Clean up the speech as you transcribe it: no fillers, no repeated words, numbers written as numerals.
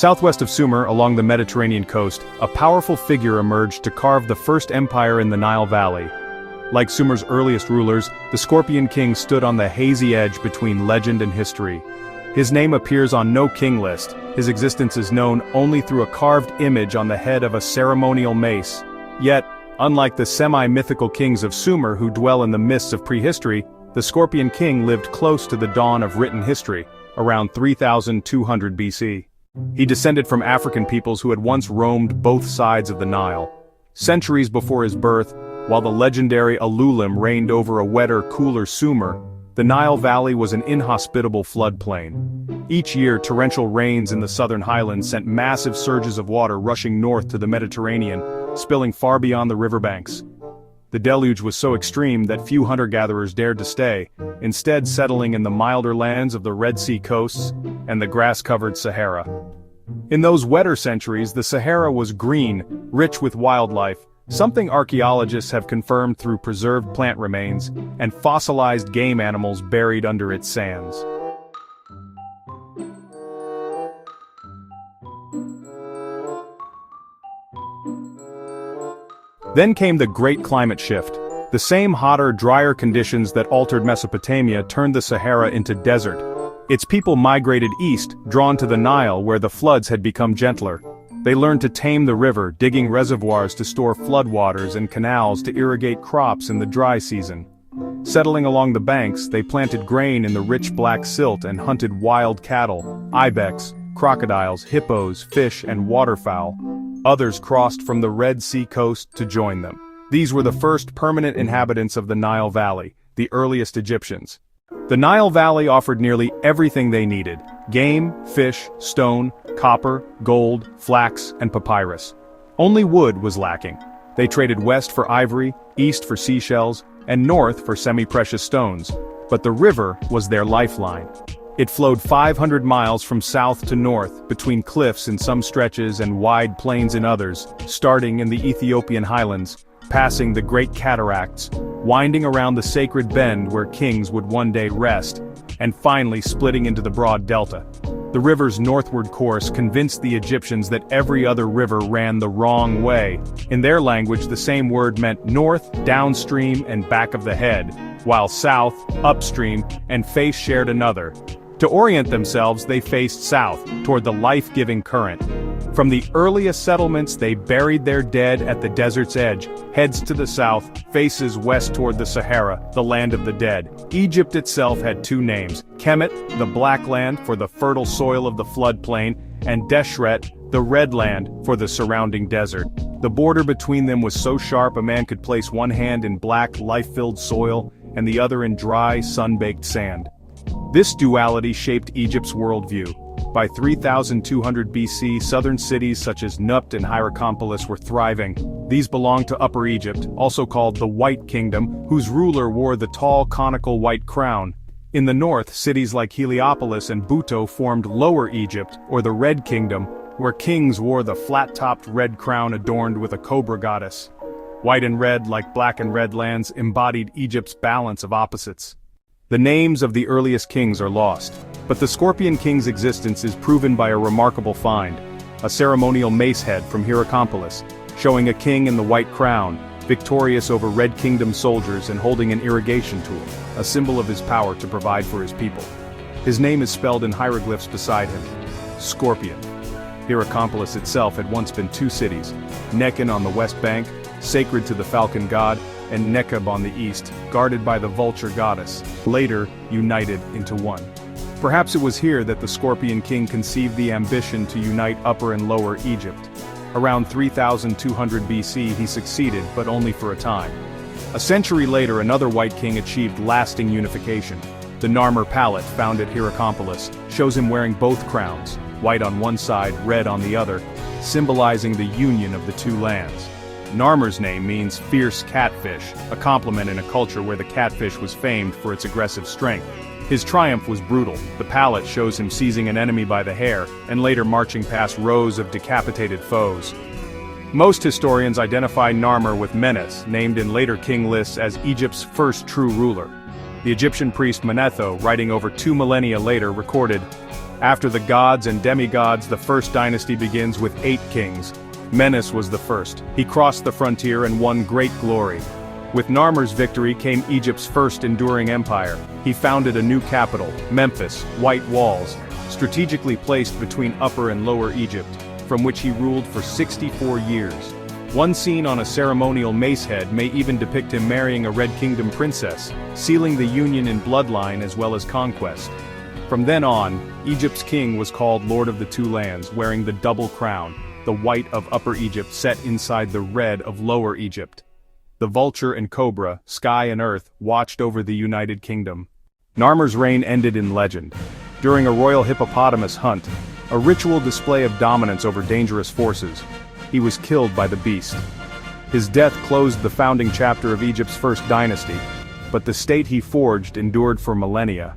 Southwest of Sumer, along the Mediterranean coast, a powerful figure emerged to carve the first empire in the Nile Valley. Like Sumer's earliest rulers, the Scorpion King stood on the hazy edge between legend and history. His name appears on no king list. His existence is known only through a carved image on the head of a ceremonial mace. Yet, unlike the semi-mythical kings of Sumer who dwell in the mists of prehistory, the Scorpion King lived close to the dawn of written history, around 3200 BC. He descended from African peoples who had once roamed both sides of the Nile. Centuries before his birth, while the legendary Ululim reigned over a wetter, cooler Sumer, the Nile Valley was an inhospitable floodplain. Each year, torrential rains in the southern highlands sent massive surges of water rushing north to the Mediterranean, spilling far beyond the riverbanks. The deluge was so extreme that few hunter-gatherers dared to stay, instead settling in the milder lands of the Red Sea coasts and the grass-covered Sahara. In those wetter centuries, the Sahara was green, rich with wildlife, something archaeologists have confirmed through preserved plant remains and fossilized game animals buried under its sands. Then came the Great Climate Shift. The same hotter, drier conditions that altered Mesopotamia turned the Sahara into desert. Its people migrated east, drawn to the Nile where the floods had become gentler. They learned to tame the river, digging reservoirs to store floodwaters and canals to irrigate crops in the dry season. Settling along the banks, they planted grain in the rich black silt and hunted wild cattle, ibex, crocodiles, hippos, fish, and waterfowl. Others crossed from the Red Sea coast to join them. These were the first permanent inhabitants of the Nile Valley, the earliest Egyptians. The Nile Valley offered nearly everything they needed: game, fish, stone, copper, gold, flax, and papyrus. Only wood was lacking. They traded west for ivory, east for seashells, and north for semi-precious stones. But the river was their lifeline. It flowed 500 miles from south to north, between cliffs in some stretches and wide plains in others, starting in the Ethiopian highlands, passing the Great Cataracts, winding around the sacred bend where kings would one day rest, and finally splitting into the broad delta. The river's northward course convinced the Egyptians that every other river ran the wrong way. In their language, the same word meant north, downstream, and back of the head, while south, upstream, and face shared another. To orient themselves, they faced south, toward the life-giving current. From the earliest settlements, they buried their dead at the desert's edge, heads to the south, faces west toward the Sahara, the land of the dead. Egypt itself had two names: Kemet, the black land for the fertile soil of the floodplain, and Deshret, the red land for the surrounding desert. The border between them was so sharp a man could place one hand in black, life-filled soil, and the other in dry, sun-baked sand. This duality shaped Egypt's worldview. By 3200 BC, southern cities such as Nubt and Hierakonpolis were thriving. These belonged to Upper Egypt, also called the White Kingdom, whose ruler wore the tall, conical white crown. In the north, cities like Heliopolis and Buto formed Lower Egypt, or the Red Kingdom, where kings wore the flat-topped red crown adorned with a cobra goddess. White and red, like black and red lands, embodied Egypt's balance of opposites. The names of the earliest kings are lost, but the Scorpion King's existence is proven by a remarkable find: a ceremonial mace head from Hierakonpolis, showing a king in the white crown, victorious over Red Kingdom soldiers and holding an irrigation tool, a symbol of his power to provide for his people. His name is spelled in hieroglyphs beside him: Scorpion. Hierakonpolis itself had once been two cities: Nekhen on the west bank, sacred to the falcon god, and Nekeb on the east, guarded by the vulture goddess, later united into one. Perhaps it was here that the Scorpion King conceived the ambition to unite Upper and Lower Egypt. Around 3200 BC he succeeded, but only for a time. A century later, another White King achieved lasting unification. The Narmer palette, found at Hierakonpolis, shows him wearing both crowns, white on one side, red on the other, symbolizing the union of the two lands. Narmer's name means fierce catfish, a compliment in a culture where the catfish was famed for its aggressive strength. His triumph was brutal. The palette shows him seizing an enemy by the hair, and later marching past rows of decapitated foes. Most historians identify Narmer with Menes, named in later king lists as Egypt's first true ruler. The Egyptian priest Manetho, writing over 2 millennia later, recorded, After the gods and demigods, the first dynasty begins with 8 kings. Menes was the first. He crossed the frontier and won great glory. With Narmer's victory came Egypt's first enduring empire. He founded a new capital, Memphis, white walls, strategically placed between Upper and Lower Egypt, from which he ruled for 64 years. One scene on a ceremonial mace head may even depict him marrying a Red Kingdom princess, sealing the union in bloodline as well as conquest. From then on, Egypt's king was called Lord of the Two Lands, wearing the double crown, the white of Upper Egypt set inside the red of Lower Egypt. The vulture and cobra, sky and earth, watched over the United Kingdom. Narmer's reign ended in legend. During a royal hippopotamus hunt, a ritual display of dominance over dangerous forces, he was killed by the beast. His death closed the founding chapter of Egypt's first dynasty, but the state he forged endured for millennia.